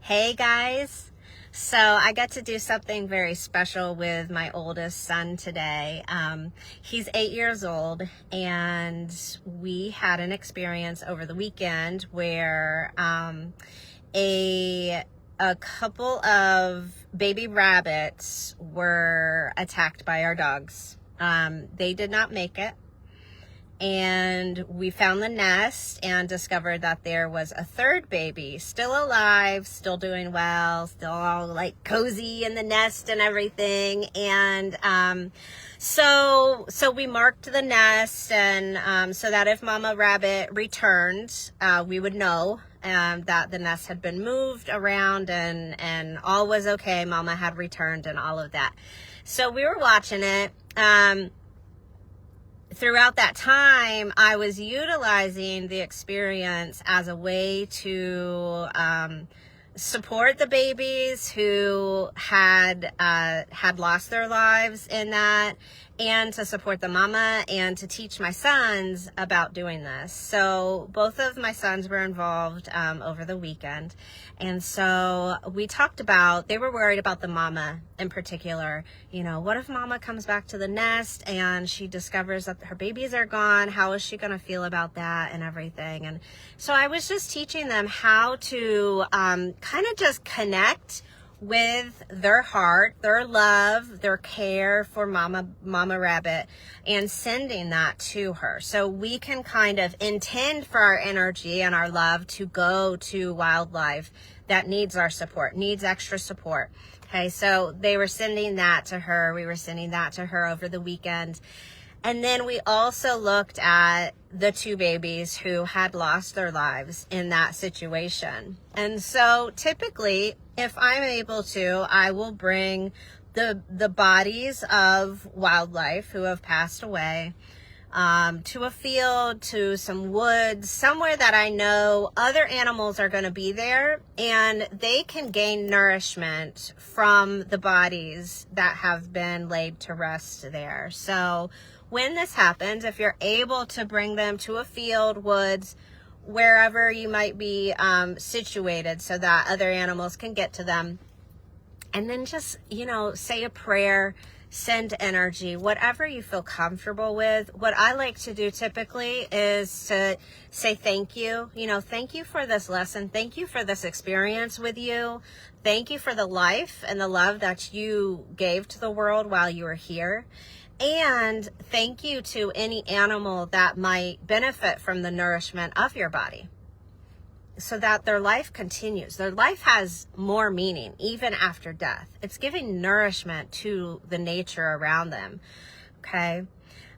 Hey guys. So I got to do something very special with my oldest son today. He's 8 years old, and we had an experience over the weekend where a couple of baby rabbits were attacked by our dogs. They did not make it. And we found the nest and discovered that there was a third baby still alive, still doing well, still all like cozy in the nest and everything. And so we marked the nest, and so that if Mama Rabbit returned, we would know that the nest had been moved around and all was okay. Mama had returned and all of that. So we were watching it. Throughout that time, I was utilizing the experience as a way to support the babies who had lost their lives in that, and to support the mama and to teach my sons about doing this. So both of my sons were involved over the weekend. And so we talked about, they were worried about the mama in particular. You know, what if mama comes back to the nest and she discovers that her babies are gone? How is she going to feel about that and everything? And so I was just teaching them how to kind of just connect with their heart, their love, their care for Mama Rabbit, and sending that to her. So we can kind of intend for our energy and our love to go to wildlife that needs our support, needs extra support. Okay, so they were sending that to her. We were sending that to her over the weekend. And then we also looked at the two babies who had lost their lives in that situation. And so typically, if I'm able to, I will bring the bodies of wildlife who have passed away to a field, to some woods, somewhere that I know other animals are going to be there, and they can gain nourishment from the bodies that have been laid to rest there. So when this happens, if you're able to bring them to a field, woods, wherever you might be situated so that other animals can get to them, and then just, say a prayer, send energy, whatever you feel comfortable with. What I like to do typically is to say thank you. Thank you for this lesson. Thank you for this experience with you. Thank you for the life and the love that you gave to the world while you were here. And thank you to any animal that might benefit from the nourishment of your body, so that their life continues. Their life has more meaning even after death. It's giving nourishment to the nature around them. Okay.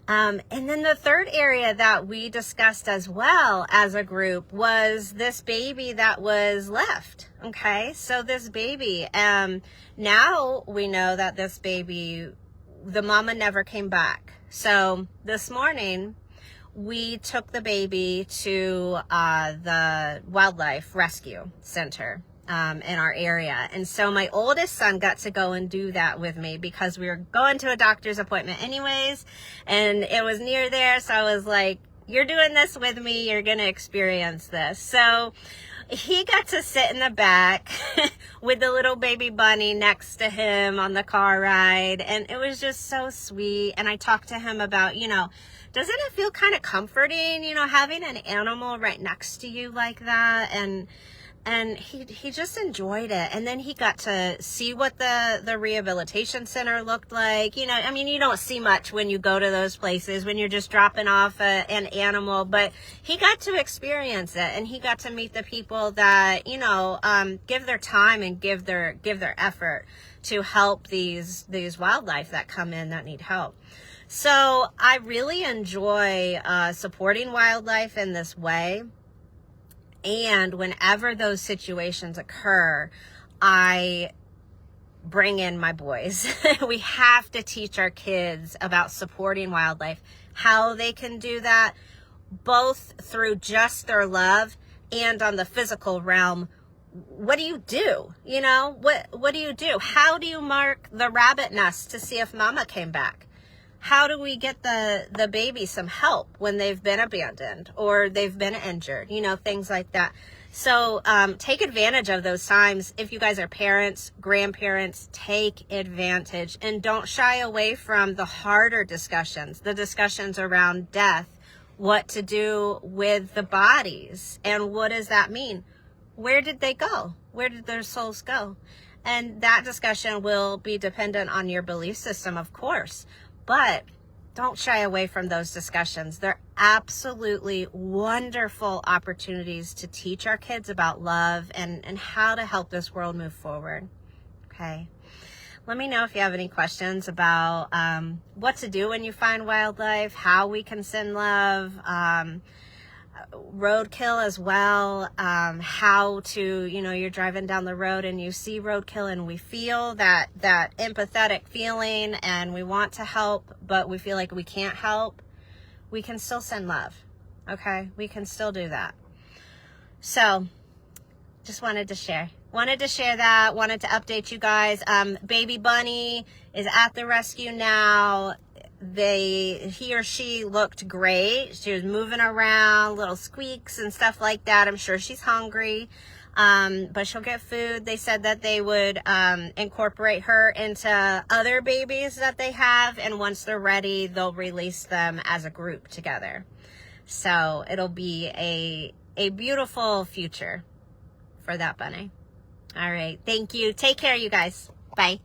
And then the third area that we discussed as well as a group was this baby that was left. Okay. So this baby, now we know that this baby, the mama never came back. So this morning, we took the baby to the wildlife rescue center in our area. And so my oldest son got to go and do that with me because we were going to a doctor's appointment anyways, and it was near there. So I was like, you're doing this with me, you're going to experience this. So he got to sit in the back with the little baby bunny next to him on the car ride. And it was just so sweet. And I talked to him about, doesn't it feel kind of comforting, having an animal right next to you like that? And he just enjoyed it. And then he got to see what the rehabilitation center looked like. You don't see much when you go to those places, when you're just dropping off an animal, but he got to experience it, and he got to meet the people that, give their time and give their effort to help these wildlife that come in that need help. So I really enjoy supporting wildlife in this way. And whenever those situations occur, I bring in my boys. We have to teach our kids about supporting wildlife, how they can do that, both through just their love and on the physical realm. What do you do? What do you do? How do you mark the rabbit nest to see if mama came back? How do we get the baby some help when they've been abandoned or they've been injured? Things like that. So take advantage of those times. If you guys are parents, grandparents, take advantage and don't shy away from the harder discussions, the discussions around death, what to do with the bodies, and what does that mean? Where did they go? Where did their souls go? And that discussion will be dependent on your belief system, of course, but don't shy away from those discussions. They're absolutely wonderful opportunities to teach our kids about love and how to help this world move forward. Okay. Let me know if you have any questions about what to do when you find wildlife, how we can send love, roadkill as well, how to, you're driving down the road and you see roadkill and we feel that empathetic feeling and we want to help, but we feel like we can't help. We can still send love. Okay. We can still do that. So just wanted to share that, wanted to update you guys. Baby Bunny is at the rescue now. He or she looked great. She was moving around, little squeaks and stuff like that. I'm sure she's hungry, but she'll get food. They said that they would incorporate her into other babies that they have, and once they're ready, they'll release them as a group together. So it'll be a beautiful future for that bunny. All right. Thank you. Take care, you guys. Bye.